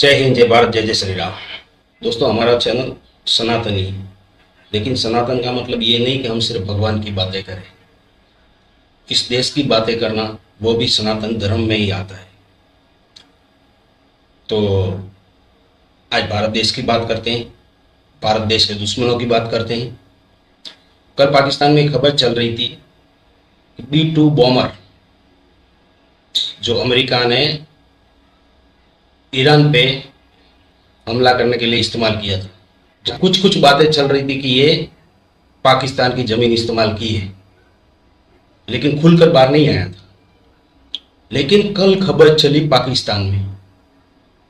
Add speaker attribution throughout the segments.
Speaker 1: जय हिंद, जय भारत, जय जय श्री राम। दोस्तों, हमारा चैनल सनातनी है, लेकिन सनातन का मतलब ये नहीं कि हम सिर्फ भगवान की बातें करें। इस देश की बातें करना वो भी सनातन धर्म में ही आता है। तो आज भारत देश की बात करते हैं, भारत देश के दुश्मनों की बात करते हैं। कल पाकिस्तान में एक खबर चल रही थी कि B-2 बॉम्बर जो अमेरिका ने ईरान पे हमला करने के लिए इस्तेमाल किया था। कुछ कुछ बातें चल रही थी कि ये पाकिस्तान की ज़मीन इस्तेमाल की है, लेकिन खुलकर बाहर नहीं आया था। लेकिन कल खबर चली पाकिस्तान में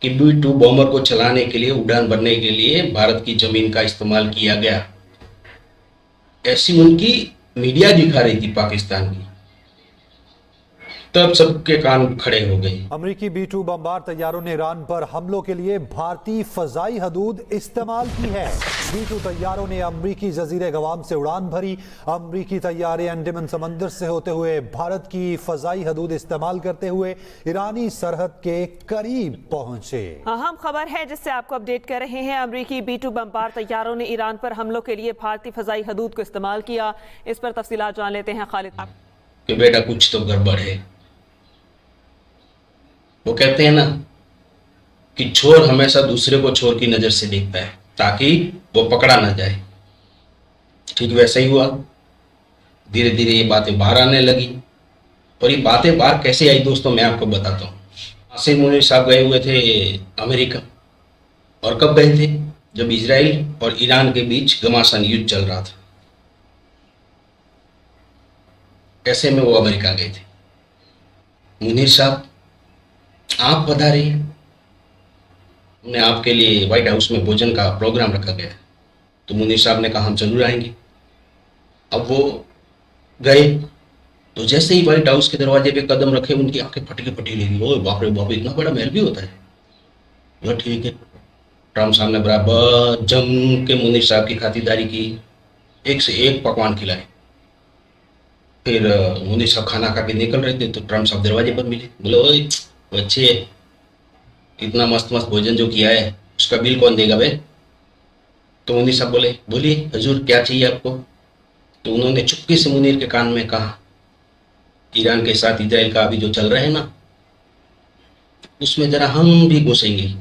Speaker 1: कि B-2 बॉम्बर को चलाने के लिए, उड़ान भरने के लिए भारत की ज़मीन का इस्तेमाल किया गया। ऐसी उनकी मीडिया दिखा रही थी पाकिस्तान की, तब सबके कान खड़े हो गए।
Speaker 2: अमेरिकी B-2 बमबार तैयारों ने ईरान पर हमलों के लिए भारतीय फजाई हदूद इस्तेमाल की है। B-2 तैयारों ने अमेरिकी जजीरे गवाम से उड़ान भरी। अमेरिकी तैयारे अंडमान समंदर से होते हुए भारत की फजाई हदूद इस्तेमाल करते हुए ईरानी सरहद के करीब पहुंचे।
Speaker 3: अहम खबर है जिससे आपको अपडेट कर रहे हैं। अमेरिकी B-2 बमबार तैयारों ने ईरान पर हमलों के लिए भारतीय फजाई हदूद को इस्तेमाल किया। इस पर तफसीलात जान लेते हैं खालिद।
Speaker 1: कि बेटा कुछ तो गड़बड़ है। वो कहते हैं ना कि चोर हमेशा दूसरे को चोर की नजर से देखता है ताकि वो पकड़ा ना जाए। ठीक वैसा ही हुआ। धीरे धीरे ये बातें बाहर आने लगी। और ये बातें बाहर कैसे आई दोस्तों, मैं आपको बताता हूँ। आसिम मुनीर साहब गए हुए थे अमेरिका। और कब गए थे? जब इजराइल और ईरान के बीच घमासान युद्ध चल रहा था। ऐसे में वो अमेरिका गए थे। मुनीर साहब, आप पधारे। हमने आपके लिए व्हाइट हाउस में भोजन का प्रोग्राम रखा गया। तो मुनीर साहब ने कहा हम जरूर आएंगे। अब वो गए तो जैसे ही व्हाइट हाउस के दरवाजे पे कदम रखे, उनकी आंखें फटी फटी लगी। ओए बाप रे बाप, इतना बड़ा महल भी होता है। बोला ठीक है। ट्रम्प साहब ने बराबर जम के मुनीर साहब की खातिरदारी की, एक से एक पकवान खिलाए। फिर मुनीर साहब खाना खा के निकल रहे थे तो ट्रम्प साहब दरवाजे पर मिले। बोले ओए बच्चे, इतना मस्त मस्त भोजन जो किया है उसका बिल कौन देगा बे? तो मुनीर साहब बोले बोलिए हजूर क्या चाहिए आपको? तो उन्होंने चुपके से मुनीर के कान में कहा, ईरान के साथ इजराइल का अभी जो चल रहा है ना, उसमें जरा हम भी घुसेंगे।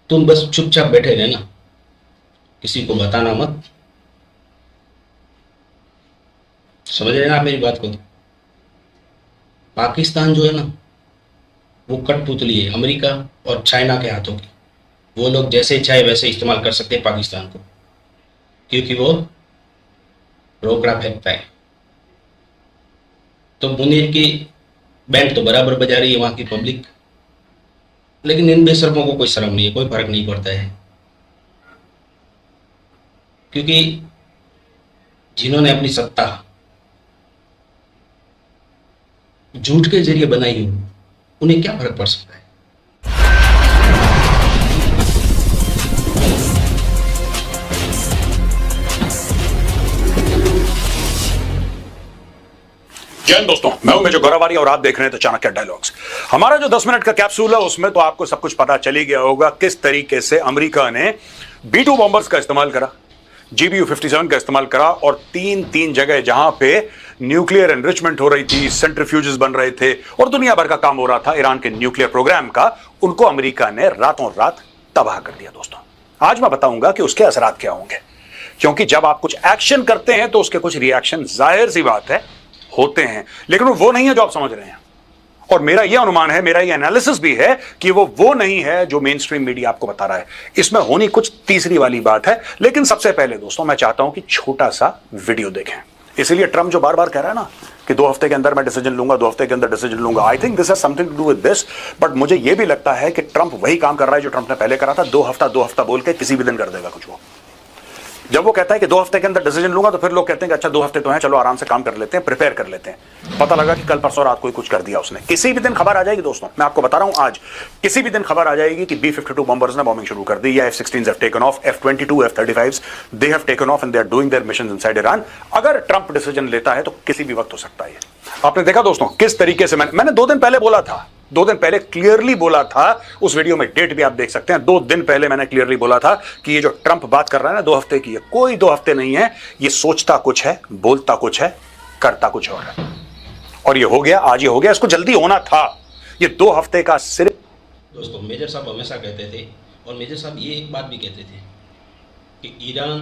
Speaker 1: तुम बस चुपचाप बैठे रहना, किसी को बताना मत। समझ रहे ना आप मेरी बात को? पाकिस्तान जो है ना, वो कठपुतली है अमेरिका और चाइना के हाथों की। वो लोग जैसे चाहे वैसे इस्तेमाल कर सकते हैं पाकिस्तान को, क्योंकि वो रोकड़ा फेंकता है। तो मुनीर की बैंड तो बराबर बजा रही है वहां की पब्लिक, लेकिन इन बेशर्मों को कोई शर्म नहीं है, कोई फर्क नहीं पड़ता है। क्योंकि जिन्होंने अपनी सत्ता झूठ के जरिए बनाई हो, उन्हें क्या फर्क पड़ सकता है?
Speaker 4: जय हिंद दोस्तों, मैं हूं मेजर गौरवारी और आप देख रहे हैं तो चाणक्य डायलॉग्स। हमारा जो 10 मिनट का कैप्सूल है उसमें तो आपको सब कुछ पता चल ही गया होगा किस तरीके से अमेरिका ने B-2 बॉम्बर्स का इस्तेमाल करा, GBU-57 का इस्तेमाल करा और तीन जगह जहां पे न्यूक्लियर एनरिचमेंट हो रही थी, सेंट्रीफ्यूजेस बन रहे थे और दुनिया भर का काम हो रहा था ईरान के न्यूक्लियर प्रोग्राम का, उनको अमेरिका ने रातों रात तबाह कर दिया। दोस्तों, आज मैं बताऊंगा कि उसके असरात क्या होंगे, क्योंकि जब आप कुछ एक्शन करते हैं तो उसके कुछ रिएक्शन जाहिर सी बात है होते हैं, लेकिन वो नहीं है जो आप समझ रहे हैं। और मेरा यह अनुमान है, मेरा यह एनालिसिस भी है कि वो नहीं है जो मेन स्ट्रीम मीडिया आपको बता रहा है। इसमें होनी कुछ तीसरी वाली बात है। लेकिन सबसे पहले दोस्तों मैं चाहता हूं कि छोटा सा वीडियो देखें। इसीलिए ट्रम्प जो बार बार कह रहा है ना कि 2 हफ्ते के अंदर मैं डिसीजन लूंगा, 2 हफ्ते के अंदर डिसीजन लूंगा, I think this has something to do with this. But मुझे यह भी लगता है कि ट्रम्प वही काम कर रहा है जो ट्रम्प ने पहले करा था। 2 हफ्ता बोल के किसी भी दिन कर देगा कुछ। वो जब वो कहता है कि 2 हफ्ते के अंदर डिसीजन लूंगा, तो फिर लोग कहते हैं कि अच्छा 2 हफ्ते तो हैं, चलो आराम से काम कर लेते हैं, प्रिपेयर कर लेते हैं। पता लगा कि कल परसों रात को कुछ कर दिया उसने। किसी भी दिन खबर आ जाएगी दोस्तों, मैं आपको बता रहा हूं आज किसी भी दिन खबर आ जाएगी कि B-52 बॉम्बर्स ने बॉम्बिंग शुरू कर दी, या F-16s have taken off, F-22, F-35s they have taken off and they are doing their missions inside Iran। अगर ट्रंप डिसीजन लेता है तो किसी भी वक्त हो सकता है। आपने देखा दोस्तों किस तरीके से मैंने 2 दिन पहले बोला था, 2 दिन पहले क्लियरली बोला था, उस वीडियो में डेट भी आप देख सकते हैं। 2 दिन पहले मैंने क्लियरली बोला था कि ये जो ट्रंप बात कर रहा है ना 2 हफ्ते की, है कोई 2 हफ्ते नहीं है, ये सोचता कुछ है, बोलता कुछ है, करता कुछ और है। और ये हो गया, आज ये हो गया, इसको जल्दी होना था। ये 2 हफ्ते का सिर्फ।
Speaker 1: दोस्तों मेजर साहब हमेशा कहते थे, और मेजर साहब ये एक बात भी कहते थे कि ईरान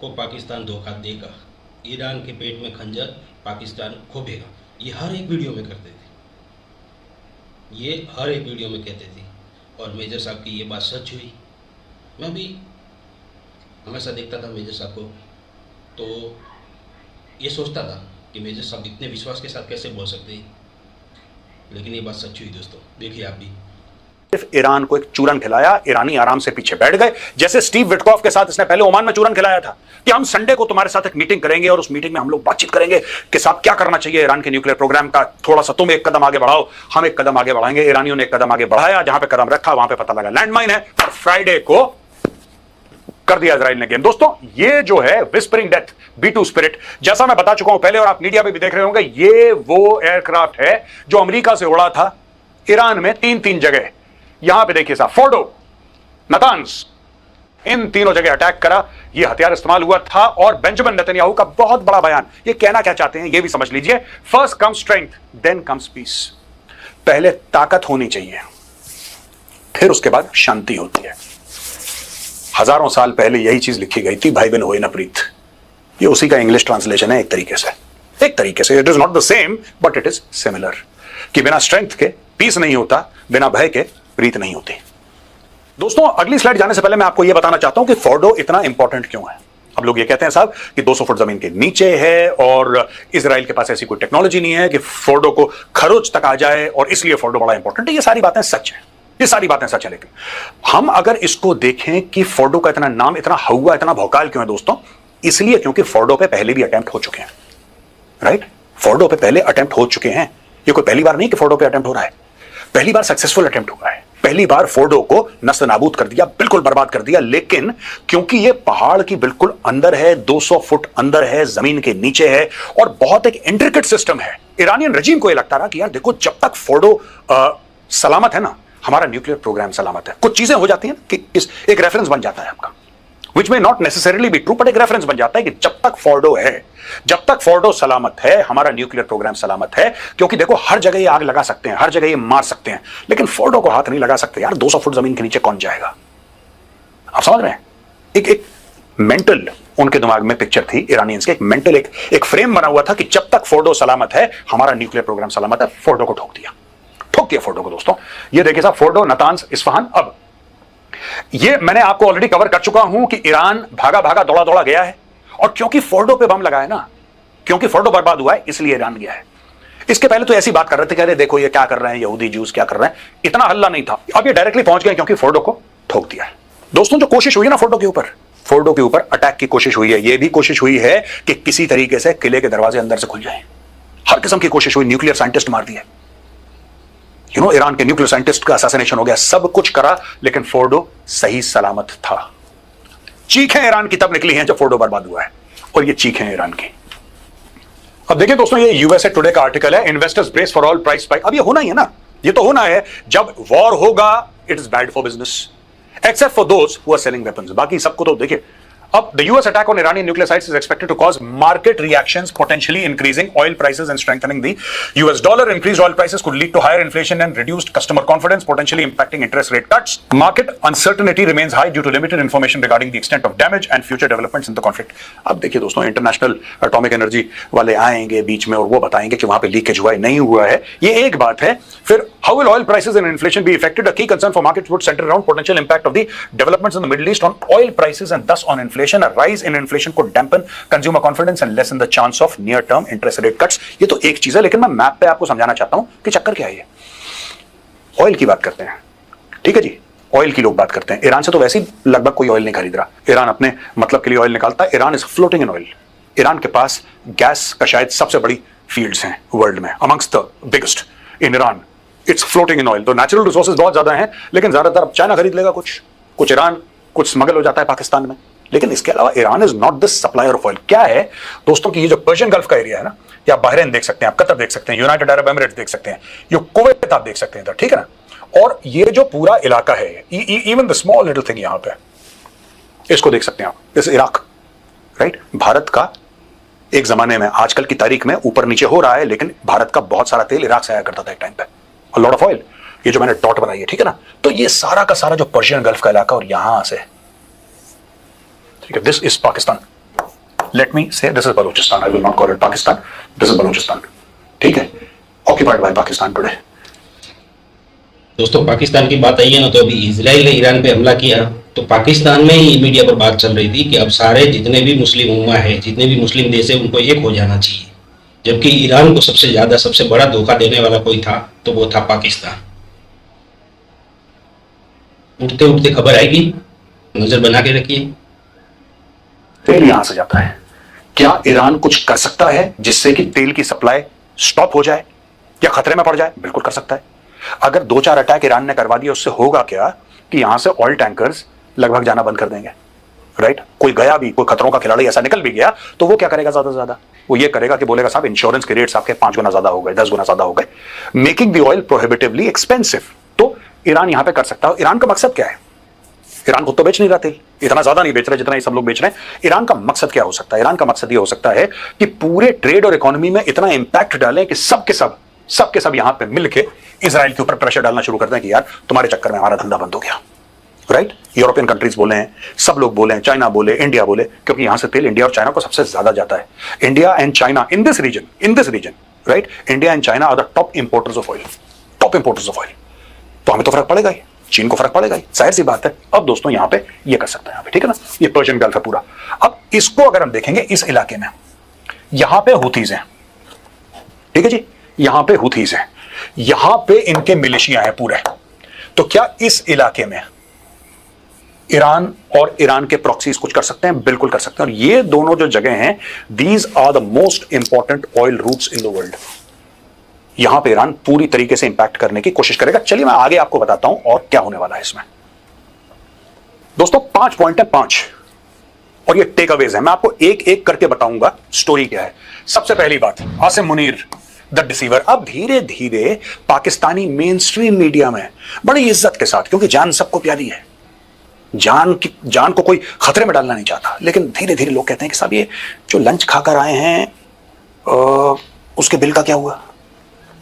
Speaker 1: को पाकिस्तान धोखा देगा, ईरान के पेट में खंजर पाकिस्तान खोपेगा। ये हर एक वीडियो में करते थे, ये हर एक वीडियो में कहते थे, और मेजर साहब की ये बात सच हुई। मैं भी हमेशा देखता था मेजर साहब को, तो ये सोचता था कि मेजर साहब इतने विश्वास के साथ कैसे बोल सकते हैं, लेकिन ये बात सच हुई दोस्तों। देखिए आप भी।
Speaker 4: सिर्फ ईरान को एक चूरन खिलाया, ईरानी आराम से पीछे बैठ गए। जैसे स्टीव विटकॉफ के साथ इसने पहले ओमान में चूरन खिलाया था कि हम संडे को तुम्हारे साथ एक मीटिंग करेंगे और उस मीटिंग में हम लोग बातचीत करेंगे कि साहब क्या करना चाहिए ईरान के न्यूक्लियर प्रोग्राम का, थोड़ा सा तुम एक कदम आगे बढ़ाओ, हम एक कदम आगे बढ़ाएंगे। ईरानियों ने एक कदम आगे बढ़ाया, जहां पे कदम रखा वहां पे पता लगा लैंडमाइन है, और फ्राइडे को कर दिया इजराइल ने गेम। दोस्तों ये जो है विस्परिंग डेथ B2 स्पिरिट, जैसा मैं बता चुका हूं पहले और आप मीडिया पे भी देख रहे होंगे, ये वो एयरक्राफ्ट है जो अमेरिका से उड़ा था ईरान में 3 जगह। यहां पे देखिए साहब, फोर्डो, नातान्स, इन तीनों जगह अटैक करा, ये हथियार इस्तेमाल हुआ था। और बेंजामिन नेतन्याहू का बहुत बड़ा बयान, ये कहना क्या चाहते हैं ये भी समझ लीजिए। First comes strength, then comes peace. पहले ताकत होनी चाहिए, फिर उसके बाद शांति होती है। हजारों साल पहले यही चीज लिखी गई थी, भाई बहन होए न प्रीत। ये उसी का इंग्लिश ट्रांसलेशन है एक तरीके से। It is not the same but it is similar, कि बिना स्ट्रेंथ के पीस नहीं होता, बिना भय के प्रीत नहीं होती। दोस्तों अगली स्लाइड जाने से पहले मैं आपको यह बताना चाहता हूं कि फोर्डो इतना इंपॉर्टेंट क्यों है। अब लोग ये कहते हैं साहब कि 200 फुट जमीन के नीचे है और इजराइल के पास ऐसी कोई टेक्नोलॉजी नहीं है कि फोर्डो को खरोच तक आ जाए और इसलिए फोर्डो बड़ा इंपॉर्टेंट है। ये सारी बातें सच है, ये सारी बातें सच है, लेकिन हम अगर इसको देखें कि फोर्डो का इतना नाम, इतना हवा, इतना भौकाल क्यों है दोस्तों, इसलिए क्योंकि फोर्डो पे पहले भी अटेम्प्ट हो चुके हैं। राइट, फोर्डो पे पहले अटेम्प्ट हो चुके हैं। ये कोई पहली बार नहीं कि फोर्डो पे अटेम्प्ट हो रहा है, पहली बार सक्सेसफुल अटेम्प्ट हुआ है। पहली बार फोर्डो को नस्त नाबूद कर दिया, बिल्कुल बर्बाद कर दिया। लेकिन क्योंकि ये पहाड़ की बिल्कुल अंदर है, 200 फुट अंदर है, जमीन के नीचे है और बहुत एक इंट्रिकेट सिस्टम है, ईरानियन रजीम को ये लगता रहा कि यार देखो जब तक फोर्डो सलामत है ना, हमारा न्यूक्लियर प्रोग्राम सलामत है। कुछ चीजें हो जाती हैं कि एक रेफरेंस बन जाता है आपका, विच में not necessarily be true, but एक रेफरेंस बन जाता है कि जब तक फोर्डो है, जब तक फोर्डो सलामत है, हमारा न्यूक्लियर प्रोग्राम सलामत है। क्योंकि देखो हर जगह ये आग लगा सकते हैं, हर जगह ये मार सकते हैं, लेकिन फोर्डो को हाथ नहीं लगा सकते। यार 200 फुट जमीन के नीचे कौन जाएगा? आप समझ रहे हैं? एक मेंटल उनके दिमाग में पिक्चर थी ईरानियंस के, एक मेंटल एक फ्रेम बना हुआ था कि जब तक फोर्डो सलामत है, हमारा न्यूक्लियर प्रोग्राम सलामत है। फोर्डो को ठोक दिया फोर्डो को। दोस्तों ये देखिए साहब, फोर्डो, नातान्स, इस्फहान। अब ये मैंने आपको ऑलरेडी कवर कर चुका हूं कि ईरान भागा दौड़ा गया है, और क्योंकि फोर्डो पे बम लगा है ना, क्योंकि फोर्डो बर्बाद हुआ है, इसलिए ईरान गया है। इसके पहले तो ऐसी बात कर रहे थे, कह रहे देखो ये क्या कर रहे हैं यहूदी जूस, क्या कर रहे हैं, इतना हल्ला नहीं था। अब ये डायरेक्टली पहुंच गए क्योंकि फोर्डो को ठोक दिया है। दोस्तों जो कोशिश हुई है ना फोर्डो के ऊपर अटैक की कोशिश हुई है, ये भी कोशिश हुई है कि किसी तरीके से किले के दरवाजे अंदर से खुल जाए। हर किस्म की कोशिश हुई, न्यूक्लियर साइंटिस्ट मार दिए, ईरान के न्यूक्लियर साइंटिस्ट का असैसिनेशन हो गया, सब कुछ करा, लेकिन फोर्डो सही सलामत था। चीखें ईरान की तब निकली हैं जब फोर्डो बर्बाद हुआ है, और ये चीखें ईरान की। अब देखिए दोस्तों, ये यूएसए टुडे का आर्टिकल है, investors brace for all price spike. अब ये होना ही है ना, ये तो होना है। जब वॉर होगा it is bad for business, except for those who are selling weapons. बाकी सबको तो देखिए, अब the US attack on Iranian nuclear sites is expected to cause market reactions, potentially increasing oil prices and strengthening the US dollar. Increased oil prices could lead to higher inflation and reduced customer confidence, potentially impacting interest rate cuts. Market uncertainty remains high due to limited information regarding the extent of damage and future developments in the conflict. अब देखिए दोस्तों, international atomic energy वाले आएंगे बीच में और वो बताएंगे कि वहां पे लीकेज हुआ है, नहीं हुआ है, ये एक बात है। फिर how will oil prices and inflation be affected? A key concern for markets would center around potential impact of the developments in the Middle East on oil prices and thus on inflation. A rise in inflation could dampen consumer confidence and lessen the chance of near-term interest rate cuts. ये तो एक चीज है, लेकिन मैं map पे आपको समझाना चाहता हूं कि चक्कर क्या है। ये ऑयल की बात करते हैं, ठीक है जी, ऑयल की लोग बात करते हैं। ईरान से तो वैसे ही लगभग कोई ऑयल नहीं खरीद रहा, ईरान अपने मतलब के लिए ऑयल निकालता है। Iran is floating in oil. Iran के पास गैस का शायद सबसे बड़ी फील्ड्स हैं वर्ल्ड में, amongst the biggest in Iran. It's floating in oil. तो नेचुरल रिसोर्सेज बहुत ज्यादा हैं, लेकिन ज्यादातर अब चाइना खरीद लेगा, कुछ ईरान, कुछ स्मगल हो जाता है पाकिस्तान में। लेकिन इसके अलावा Iran is not the supplier of oil. क्या है दोस्तों कि ये जो पर्शियन गल्फ का एरिया है ना, या बहरीन देख सकते हैं, आप कतर देख सकते हैं, यूनाइटेड अरब एमिरेट्स देख सकते हैं, ये कुवैत आप देख सकते हैं इधर, ठीक है ना। और ये जो पूरा इलाका है, even the small little thing यहां पे, इसको देख सकते हैं आप, दिस इराक, राइट। भारत का एक जमाने में, आजकल की तारीख में ऊपर नीचे हो रहा है, लेकिन भारत का बहुत सारा तेल इराक से आया करता था एक टाइम पे, अ लॉट ऑफ ऑयल। ये जो मैंने डॉट बनाई है, ठीक है ना, तो ये सारा का सारा जो पर्शियन गल्फ का इलाका, और यहां से, ठीक है, this is Pakistan. Let me say this is Balochistan, I will not call it Pakistan, this is Balochistan, ठीक है, ऑक्यूपाइड बाय पाकिस्तान टुडे।
Speaker 1: दोस्तों, पाकिस्तान की बात आई है ना, तो अभी इजराइल ने ईरान पे हमला किया, तो पाकिस्तान में ही मीडिया पर बात चल रही थी कि अब सारे जितने भी मुस्लिम उम्मा है, जितने भी मुस्लिम देश है, उनको एक हो जाना चाहिए। जबकि ईरान को सबसे ज्यादा, सबसे बड़ा धोखा देने वाला कोई था तो वो था पाकिस्तान। उठते उठते खबर आएगी, नजर बना के रखिए।
Speaker 4: तेल यहां से जाता है, क्या ईरान कुछ कर सकता है जिससे कि तेल की सप्लाई स्टॉप हो जाए या खतरे में पड़ जाए? बिल्कुल कर सकता है। अगर 2-4 अटैक ईरान ने करवा दिया, उससे होगा क्या कि यहां से ऑयल टैंकर्स लगभग जाना बंद कर देंगे, राइट। कोई गया भी, कोई खतरों का खिलाड़ी ऐसा निकल भी गया, तो वो क्या करेगा ज्यादा से ज्यादा? वो ये करेगा कि बोलेगा साहब इंश्योरेंस के रेट्स आपके 5 गुना ज्यादा हो गए, 10 गुना ज्यादा हो गए, मेकिंग द ऑयल प्रोहिबिटिवली एक्सपेंसिव। तो ईरान यहां पे कर सकता है। ईरान का मकसद क्या है? ईरान खुद तो बेच नहीं रहा तेल, इतना ज्यादा नहीं बेच रहे जितना ये सब लोग बेच रहे हैं। ईरान का मकसद क्या हो सकता है? ईरान का मकसद ये हो सकता है कि पूरे ट्रेड और इकोनॉमी में इतना इंपैक्ट डालें कि सब के सब यहां पे मिलके इजराइल के ऊपर प्रेशर डालना शुरू कर दें कि यार तुम्हारे चक्कर में हमारा धंधा बंद हो गया, राइट। यूरोपियन कंट्रीज बोले हैं, सब लोग बोले हैं, चाइना बोले, इंडिया बोले, क्योंकि यहां से तेल इंडिया और चाइना को सबसे ज्यादा जाता है। India and China in this region, right, India and China are the top importers of oil, तो हमें तो फर्क पड़ेगा ही, चीन को फर्क पड़ेगा ही, जाहिर सी बात है। अब दोस्तों यहां पे ये कर सकते हैं, यहां पे, ठीक है ना, ये पर्शियन गल्फ है पूरा। अब इसको अगर हम देखेंगे, इस इलाके में यहां पे हुथीज हैं, ठीक है जी, यहां पे हुथीज हैं, यहां पे इनके मिलिशिया हैं पूरे। तो क्या इस इलाके में ईरान और ईरान के प्रॉक्सीज कुछ कर सकते हैं? बिल्कुल कर सकते हैं। और ये दोनों जो जगह हैं, these are the most important oil routes in the world. यहां पे ईरान पूरी तरीके से इंपैक्ट करने की कोशिश करेगा। चलिए मैं आगे आपको बताता हूं और क्या होने वाला है इसमें। दोस्तों 5 पॉइंट है, 5, और ये टेक अवेज है। मैं आपको एक एक करके बताऊंगा स्टोरी क्या है। सबसे पहली बात, आसिम मुनीर द डिसीवर अब धीरे धीरे पाकिस्तानी मेन स्ट्रीम मीडिया में बड़ी इज्जत के साथ, क्योंकि जान सबको प्यारी है, जान को कोई खतरे में डालना नहीं चाहता, लेकिन धीरे धीरे लोग कहते हैं कि साहब ये जो लंच खाकर आए हैं उसके बिल का क्या हुआ?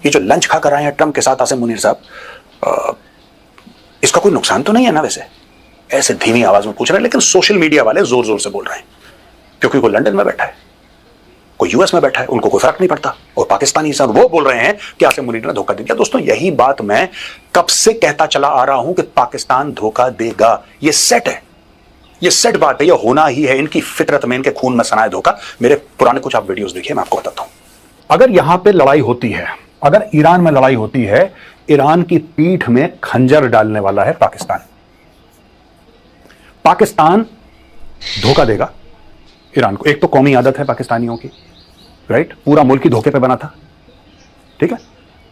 Speaker 4: ये जो लंच खाकर आए हैं ट्रंप के साथ आसिम मुनीर साहब, इसका कोई नुकसान तो नहीं है ना? वैसे ऐसे धीमी आवाज में पूछ रहे हैं, लेकिन सोशल मीडिया वाले जोर जोर से बोल रहे हैं, क्योंकि कोई लंदन में बैठा है, कोई यूएस में बैठा है, उनको कोई फर्क नहीं पड़ता। और पाकिस्तानी सर वो बोल रहे हैं कि आसिम मुनीर ने धोखा दे दिया। दोस्तों यही बात मैं कब से कहता चला आ रहा हूं कि पाकिस्तान धोखा देगा। ये सेट है, ये सेट बात है, ये होना ही है, इनकी फितरत में, इनके खून में सना है धोखा। मेरे पुराने कुछ आप वीडियोस देखिए, मैं आपको बताता हूं। अगर यहां पे लड़ाई होती है, अगर ईरान में लड़ाई होती है, ईरान की पीठ में खंजर डालने वाला है पाकिस्तान। पाकिस्तान धोखा देगा ईरान को। एक तो कौमी आदत है पाकिस्तानियों की, राइट, पूरा मुल्क ही धोखे पे बना था, ठीक है।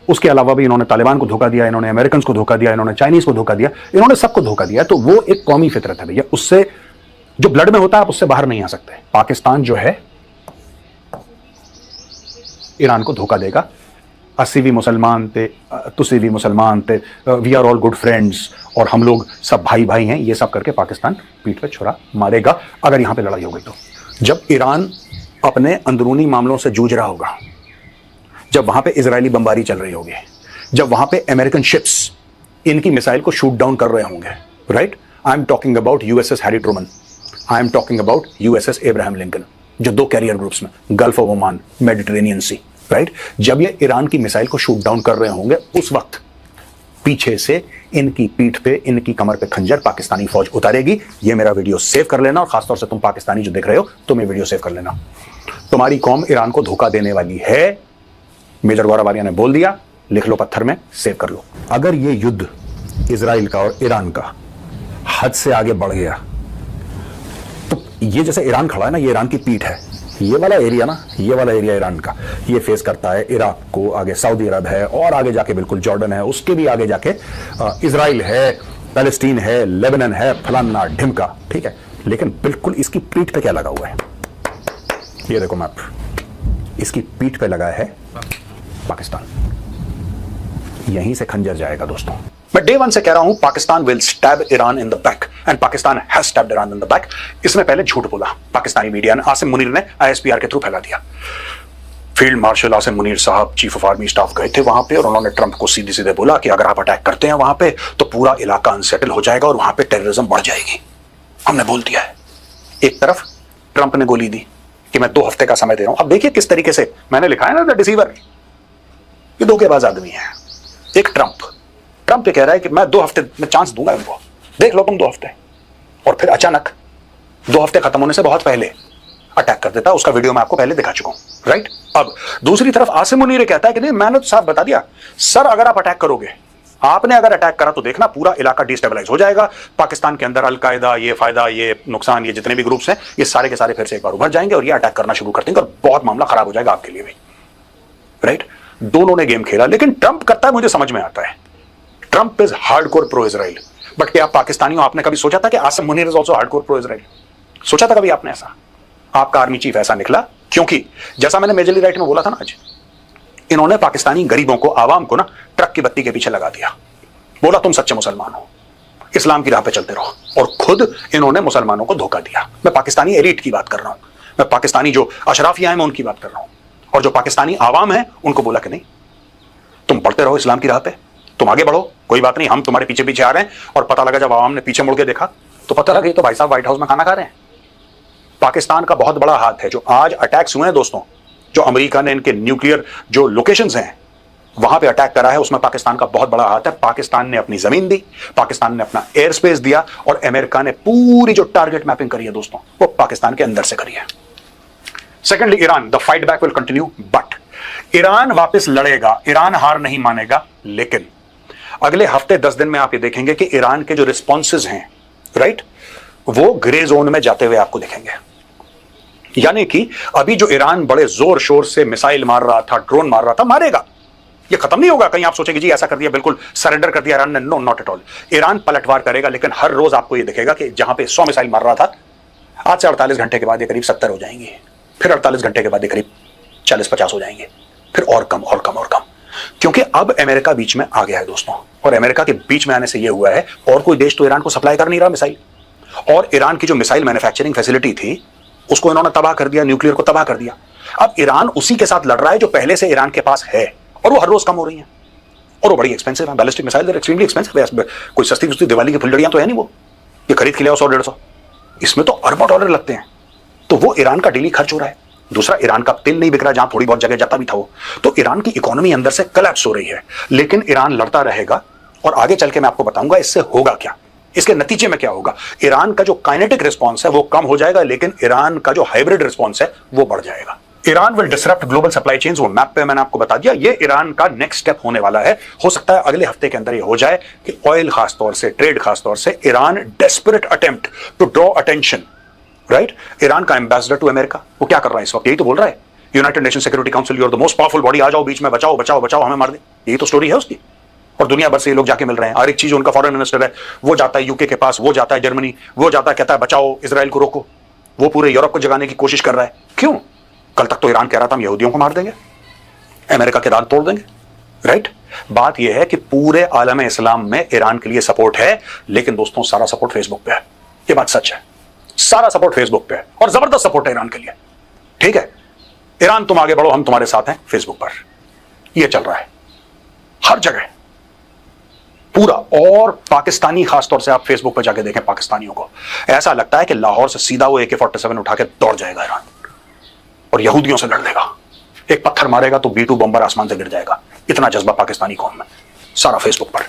Speaker 4: उसके अलावा भी इन्होंने तालिबान को धोखा दिया, इन्होंने अमेरिकन को धोखा दिया, इन्होंने चाइनीज को धोखा दिया, इन्होंने सबको धोखा दिया। तो वो एक कौमी फितरत है भैया, उससे जो ब्लड में होता है आप उससे बाहर नहीं आ सकते। पाकिस्तान जो है ईरान को धोखा देगा। 80 भी मुसलमान थे, तुसी भी मुसलमान थे, we are all good friends, और हम लोग सब भाई भाई हैं, ये सब करके पाकिस्तान पीठ पे छुरा मारेगा अगर यहां पे लड़ाई हो गई तो। जब ईरान अपने अंदरूनी मामलों से जूझ रहा होगा, जब वहां पे इजरायली बमबारी चल रही होगी, जब वहां पे अमेरिकन शिप्स इनकी मिसाइल को शूट डाउन कर रहे होंगे, right, I am talking about USS Harry Truman, I am talking about USS Abraham Lincoln, जो 2 कैरियर ग्रुप्स में, Gulf of Oman, Mediterranean Sea, right, जब ये ईरान की मिसाइल को शूट डाउन कर रहे होंगे, उस वक्त पीछे से इनकी पीठ पे, इनकी कमर पे खंजर पाकिस्तानी फौज उतारेगी। ये मेरा वीडियो सेव कर लेना, और खासतौर से तुम पाकिस्तानी जो देख रहे हो, तुम ये वीडियो सेव कर लेना। तुम्हारी कौम ईरान को धोखा देने वाली है, मेजर गौरव आर्या ने बोल दिया, लिख लो पत्थर में, सेव कर लो। अगर ये युद्ध इजराइल का और ईरान का हद से आगे बढ़ गया, तो ये जैसे ईरान खड़ा है ना, ये ईरान की पीठ है, ये वाला एरिया ना, ये वाला एरिया ईरान का, ये फेस करता है इराक को, आगे सऊदी अरब है, और आगे जाके बिल्कुल जॉर्डन है, उसके भी आगे जाके इजराइल है, पैलेस्टीन है, लेबनान है, फलाना ढिमका, ठीक है। लेकिन बिल्कुल इसकी पीठ पे क्या लगा हुआ है, ये देखो मैप, इसकी पीठ पे लगा है पाकिस्तान। यहीं से खंजर जाएगा दोस्तों। मैं डे वन से कह रहा हूं Pakistan will stab Iran in the back and Pakistan has stabbed Iran in the back. इसमें पहले झूठ बोला पाकिस्तानी मीडिया ने, आसिम मुनीर ने ISPR के थ्रू फैला दिया। फील्ड मार्शल आसिम मुनीर साहब चीफ ऑफ आर्मी स्टाफ गए थे वहां पे और उन्होंने ट्रंप को सीधे सीधे बोला कि अगर आप अटैक करते हैं वहां पे तो पूरा इलाका अनसेटल हो जाएगा और वहां पे टेररिज्म बढ़ जाएगी। हमने बोल दिया है। एक तरफ ट्रंप ने गोली दी कि मैं 2 हफ्ते का समय दे रहा हूं। अब देखिए किस तरीके से मैंने लिखा है ना, द डिसीवर। ये धोखेबाज आदमी है। एक ट्रंप ये कह रहा है कि मैं 2 हफ्ते में चांस दूंगा उनको, देख लो तुम 2 हफ्ते, और फिर अचानक 2 हफ्ते खत्म होने से बहुत पहले अटैक कर देता है। उसका वीडियो मैं आपको पहले दिखा चुका हूं, राइट। अब दूसरी तरफ आसिम मुनीर कहता है कि नहीं, मैंने तो साफ बता दिया सर, अगर आप अटैक करोगे, आपने अगर अटैक करा तो देखना पूरा इलाका डिस्टेबलाइज हो जाएगा। पाकिस्तान के अंदर अलकायदा, ये फायदा, ये नुकसान, ये जितने भी ग्रुप्स हैं, ये सारे के सारे फिर से एक बार उभर जाएंगे और ये अटैक करना शुरू कर देंगे और बहुत मामला खराब हो जाएगा आपके लिए भी, राइट। दोनों ने गेम खेला, लेकिन ट्रंप करता है, मुझे समझ में आता है, Trump is hardcore pro Israel. But क्या पाकिस्तानियों, आपने कभी सोचा था कि Asim Munir is also hardcore pro Israel? सोचा था कभी आपने ऐसा? आपका आर्मी चीफ ऐसा निकला क्योंकि जैसा मैंने मेजरली राइट में बोला था ना, आज इन्होंने पाकिस्तानी गरीबों को, आवाम को ना ट्रक की बत्ती के पीछे लगा दिया। बोला तुम सच्चे मुसलमान हो, इस्लाम की राह पे चलते रहो, और खुद इन्होंने मुसलमानों को धोखा दिया। मैं पाकिस्तानी एलीट की बात कर रहा हूं, मैं पाकिस्तानी जो अशराफिया हैं मैं उनकी बात कर रहा हूं, और जो पाकिस्तानी आवाम है उनको बोला कि नहीं, तुम बढ़ते रहो इस्लाम की राह पे, तुम आगे बढ़ो, कोई बात नहीं, हम तुम्हारे पीछे पीछे आ रहे हैं। और पता लगा जब आवाम ने पीछे मुड़ के देखा तो पता लगा ये तो भाई साहब व्हाइट हाउस में खाना खा रहे हैं। पाकिस्तान का बहुत बड़ा हाथ है। जो आज अटैक्स हुए हैं दोस्तों, जो अमेरिका ने इनके न्यूक्लियर जो लोकेशंस हैं वहां पे अटैक करा है, उसमें पाकिस्तान का बहुत बड़ा हाथ है। पाकिस्तान ने अपनी जमीन दी, पाकिस्तान ने अपना एयर स्पेस दिया, और अमेरिका ने पूरी जो टारगेट मैपिंग करी है दोस्तों, वो पाकिस्तान के अंदर से करी है। Secondly, Iran, the fight back will continue, but Iran वापस लड़ेगा, ईरान हार नहीं मानेगा। लेकिन अगले हफ्ते 10 दिन में आप ये देखेंगे कि ईरान के जो रिस्पॉन्सेज हैं, राइट, वो ग्रे जोन में जाते हुए आपको दिखेंगे। यानी कि अभी जो ईरान बड़े जोर शोर से मिसाइल मार रहा था, ड्रोन मार रहा था, मारेगा, ये खत्म नहीं होगा। कहीं आप सोचेंगे जी ऐसा कर दिया, बिल्कुल सरेंडर कर दिया ईरान ने, no, not at all. Iran पलटवार करेगा, लेकिन हर रोज आपको ये दिखेगा कि जहां पे 100 मिसाइल मार रहा था, आज से 48 घंटे के बाद ये करीब 70 हो जाएंगे, फिर 48 घंटे के बाद ये करीब 40-50 हो जाएंगे, फिर और कम और कम और कम। क्योंकि अब अमेरिका बीच में आ गया है दोस्तों, और अमेरिका के बीच में आने से यह हुआ है, और कोई देश तो ईरान को सप्लाई कर नहीं रहा मिसाइल, और ईरान की जो मिसाइल मैन्युफैक्चरिंग फैसिलिटी थी उसको इन्होंने तबाह कर दिया, न्यूक्लियर को तबाह कर दिया। अब ईरान उसी के साथ लड़ रहा है जो पहले से ईरान के पास है, और वो हर रोज कम हो रही है, और वो बड़ी एक्सपेंसिव है। बैलिस्टिक मिसाइल एक्सट्रीमली एक्सपेंसिव, कोई सस्ती दिवाली की फुलझड़ियां तो है नहीं, वो ये खरीद के ले 100-150, इसमें तो अरबों डॉलर लगते हैं। तो वो ईरान का डेली खर्च हो रहा है। दूसरा, ईरान का तेल नहीं बिक रहा, जहां थोड़ी बहुत जगह जाता भी था वो, तो ईरान की इकोनॉमी अंदर से कोलैप्स हो रही है। लेकिन ईरान लड़ता रहेगा, और आगे चल के मैं आपको बताऊंगा इससे होगा क्या, इसके नतीजे में क्या होगा। ईरान का जो काइनेटिक रिस्पॉन्स है वो कम हो जाएगा, लेकिन ईरान का जो हाइब्रिड रिस्पॉन्स है वो बढ़ जाएगा। Iran will disrupt global supply chains, वो मैप पे मैंने आपको बता दिया, ये ईरान का नेक्स्ट स्टेप होने वाला है। हो सकता है अगले हफ्ते के अंदर ये हो जाए कि ऑयल खासतौर से, ट्रेड खासतौर से, Iran desperate attempt to draw attention, right. Iran का एम्बेसडर टू अमेरिका, वो क्या कर रहा है इस वक्त, यही तो बोल रहा है, United Nation Security Council, you are the most powerful body, आ जाओ बीच में, बचाओ बचाओ बचाओ, हमें मार दे, यही तो स्टोरी है उसकी। और दुनिया भर से ये लोग जाके मिल रहे हैं। हर एक चीज, उनका फॉरेन मिनिस्टर है, वो जाता है यूके के पास, वो जाता है जर्मनी, वो जाता है, कहता है बचाओ इजराइल को, रोको। वो पूरे यूरोप को जगाने की कोशिश कर रहा है। क्यों? कल तक तो ईरान कह रहा था हम यहूदियों को मार देंगे, अमेरिका के दांत तोड़ देंगे, राइट। बात यह है कि पूरे आलम इस्लाम में ईरान के लिए सपोर्ट है, लेकिन दोस्तों सारा सपोर्ट फेसबुक पे है। ये बात सच है, सारा सपोर्ट फेसबुक पे है, और जबरदस्त सपोर्ट है ईरान के लिए, ठीक है। ईरान तुम आगे बढ़ो, हम तुम्हारे साथ हैं, फेसबुक पर यह चल रहा है हर जगह पूरा। और पाकिस्तानी, खासतौर से आप फेसबुक पर जाके देखें, पाकिस्तानियों को ऐसा लगता है कि लाहौर से सीधा वो AK-47 उठा के दौड़ जाएगा ईरान, और यहूदियों से लड़ लेगा। एक पत्थर मारेगा तो B-2 बम्बर आसमान से गिर जाएगा, इतना जज्बा पाकिस्तानी कौम में, सारा फेसबुक पर।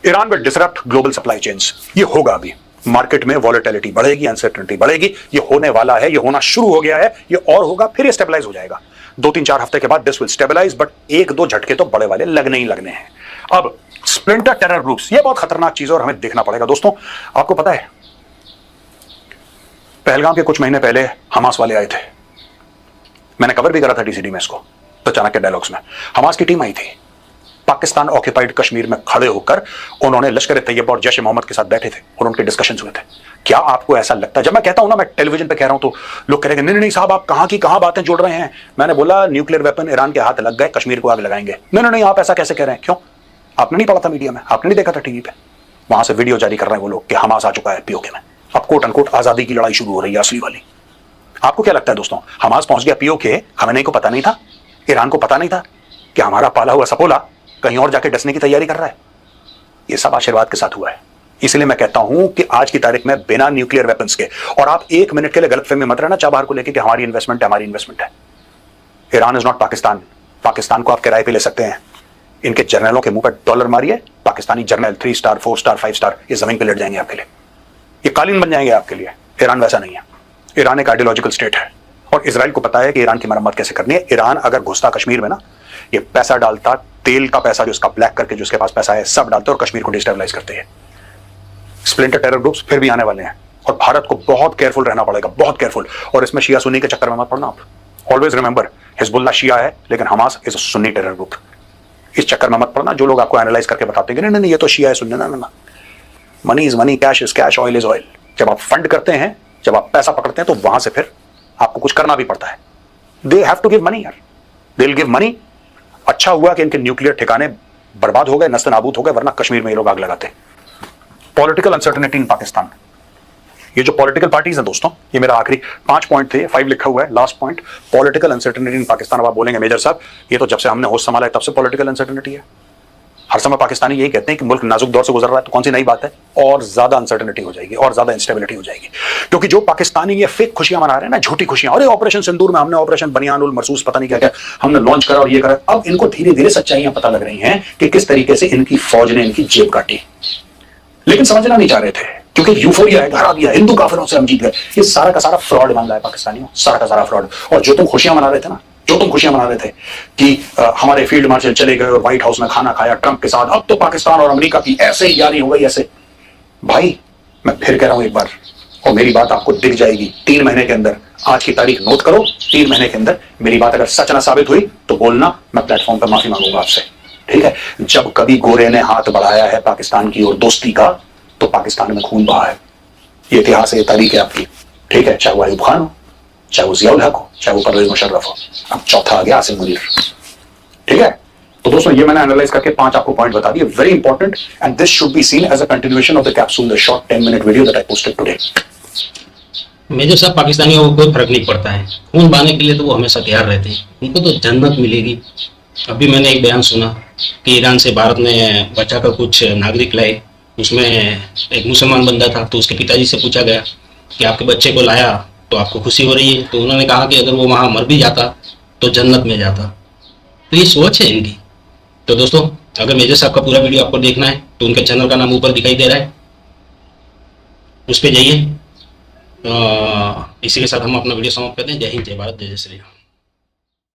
Speaker 4: Iran will disrupt global supply chains, ये होगा अभी। मार्केट में वॉलेटिलिटी बढ़ेगी, अनसर्टेनिटी बढ़ेगी, ये होने वाला है, ये होना शुरू हो गया है, ये और होगा, फिर ये स्टेबलाइज हो जाएगा। 2-3-4 हफ्ते के बाद दिस विल स्टेबलाइज, बट 1-2 झटके तो बड़े वाले लगने ही लगने हैं। अब स्प्लिंटर टेरर ग्रुप्स, ये बहुत खतरनाक चीज है और हमें देखना पड़ेगा दोस्तों। आपको पता है पहलगाम के कुछ महीने पहले हमास वाले आए थे, मैंने कवर भी करा था TCD में इसको, तो चाणक्य डायलॉग्स में। हमास की टीम आई थी, पाकिस्तान ऑक्यूपाइड कश्मीर में खड़े होकर उन्होंने लश्कर तैयबा और जैश ए मोहम्मद के साथ बैठे थे और उनके डिस्कशन हुए थे। क्या आपको ऐसा लगता है, जब मैं कहता हूं ना, मैं टेलीविजन पे कह रहा हूं तो लोग कह रहे हैं नहीं नहीं साहब आप कहां की कहां बातें जोड़ रहे हैं। मैंने बोला न्यूक्लियर वेपन ईरान के हाथ लग गए, कश्मीर को आग लगाएंगे। नहीं नहीं आप ऐसा कैसे कह रहे हैं, क्यों? आपने नहीं पढ़ा था मीडिया में, आपने नहीं देखा था टीवी पे? वहां से वीडियो जारी कर रहे हैं वो लोग कि हमास आ चुका है पीओके में। अब कोट अनकोट आजादी की लड़ाई शुरू हो रही है, असली वाली। आपको क्या लगता है दोस्तों, हमास पहुंच गया पीओके, खमेनी को पता नहीं था, ईरान को पता नहीं था कि हमारा पाला हुआ सपोला कहीं और जाके डसने की तैयारी कर रहा है? ये सब आशीर्वाद के साथ हुआ है। इसलिए मैं कहता हूं कि आज की तारीख में बिना न्यूक्लियर वेपन्स के, और आप एक मिनट के लिए गलतफहमी मत रहना चाबहार को लेकर कि हमारी इन्वेस्टमेंट है, हमारी इन्वेस्टमेंट है। Iran is not Pakistan. Pakistan को आप किराए पे ले सकते हैं। इनके जर्नलों के मुंह पर डॉलर मारिए, Pakistani journal 3 star 4 star 5 star ये जमीन पे लेट जाएंगे आपके लिए, ये कालीन बन जाएंगे आपके लिए। ईरान वैसा नहीं है। ईरान एक आइडियोलॉजिकल स्टेट है और इजराइल को पता है कि ईरान की मरम्मत कैसे करनी है। ईरान अगर घुसता कश्मीर में ना, ये पैसा डालता, तेल का पैसा जो उसका ब्लैक करके जो उसके पास पैसा है सब डालते और कश्मीर को डिस्टेबलाइज करते हैं। स्प्लिंटर टेरर ग्रुप्स फिर भी आने वाले हैं और भारत को बहुत केयरफुल रहना पड़ेगा, बहुत केयरफुल। और इसमें शिया सुन्नी के चक्कर में मत पड़ना आप। ऑलवेज रिमेंबर, हिजबुल्लाह शिया है लेकिन Hamas is a Sunni terror group. इस चक्कर में मत पड़ना। जो लोग आपको एनालाइज करके बताते हैं नहीं नहीं ये तो शिया है सुन्नी, ना ना, money is money, cash is cash, oil is oil. जब आप फंड करते हैं, जब आप पैसा पकड़ते हैं तो वहां से फिर आपको कुछ करना भी पड़ता है। They have to give money यार, दे विल गिव मनी। अच्छा हुआ कि इनके न्यूक्लियर ठिकाने बर्बाद हो गए, नस्ते नाबूद हो गए, वरना कश्मीर में ये लोग आग लगाते। पॉलिटिकल अनसर्टेनिटी इन पाकिस्तान। ये जो पॉलिटिकल पार्टीज हैं दोस्तों, ये मेरा आखिरी 5 पॉइंट थे, 5 लिखा हुआ है, लास्ट पॉइंट पॉलिटिकल अनसर्टेनिटी इन पाकिस्तान। अब आप बोलेंगे मेजर साहब ये तो जब से हमने होश संभाला है तब से पॉलिटिकल अनसर्टेनिटी है। हर समय पाकिस्तानी यही कहते हैं कि मुल्क नाजुक दौर से गुजर रहा है, तो कौन सी नई बात है? और ज्यादा अनसर्टेनिटी हो जाएगी और ज्यादा इंस्टेबिलिटी हो जाएगी। क्योंकि जो पाकिस्तानी ये फेक खुशियां मना रहे हैं ना, झूठी खुशियां, और ऑपरेशन सिंदूर में हमने ऑपरेशन बनियानुल मरसूस पता नहीं क्या क्या हमने लॉन्च करा और ये करा, अब इनको धीरे धीरे सच्चाइयां पता लग रही हैं कि किस तरीके से इनकी फौज ने इनकी जेब काटी। लेकिन समझना नहीं चाह रहे थे क्योंकि यूफोरिया है, घर आ गया, हिंदू काफिरों से हम जीत गए। ये सारा का सारा फ्रॉड मान रहा है पाकिस्तानियों, सारा का सारा फ्रॉड। और जो तुम खुशियां मना रहे थे ना, जो तुम खुशियां मना रहे थे कि हमारे फील्ड मार्शल चले गए और व्हाइट हाउस में खाना खाया ट्रंप के साथ, अब तो पाकिस्तान और अमेरिका की ऐसे ही यारी हो गई ऐसे। भाई मैं फिर कह रहा हूं एक बार, और मेरी बात आपको दिख जाएगी 3 महीने के अंदर। आज की तारीख नोट करो, 3 महीने के अंदर मेरी बात अगर सच ना साबित हुई तो बोलना, मैं प्लेटफॉर्म पर माफी मांगूंगा आपसे, ठीक है? जब कभी गोरे ने हाथ बढ़ाया है पाकिस्तान की और दोस्ती का, तो पाकिस्तान में खून बहा है। ये इतिहास है, ये तारीख है आपकी, ठीक है? चाहे वो अयूब खान हो, चाहे वो जियाउल हक हो, चाहे वो परवेज मुशर्रफ हो, अब चौथा आ गया आसिम मुनीर, ठीक है? तो दोस्तों ये मैंने एनालाइज करके 5 आपको पॉइंट बता दिए, very important, and this should be seen as a continuation of the capsule, the short 10-minute video that I posted today.
Speaker 1: Major साहब पाकिस्तानियों को कोई फर्क नहीं पड़ता है, खून बहाने के लिए तो वो हमेशा तैयार रहते हैं, उनको तो जन्नत मिलेगी। अभी मैंने एक बयान सुना कि ईरान से भारत ने बचाकर कुछ नागरिक लाए, उसमें एक मुसलमान बंदा था, तो उसके पिताजी से पूछा गया कि आपके बच्चे को लाया तो आपको खुशी हो रही है? तो उन्होंने कहा कि अगर वो वहाँ मर भी जाता तो जन्नत में जाता। तो ये सोच है इनकी। तो दोस्तों अगर मेजर साहब का पूरा वीडियो आपको देखना है तो उनके चैनल का नाम ऊपर दिखाई दे रहा है, उस पर जाइए। इसी के साथ हम अपना वीडियो समाप्त करते हैं। जय हिंद, जय भारत, जय जय श्री राम।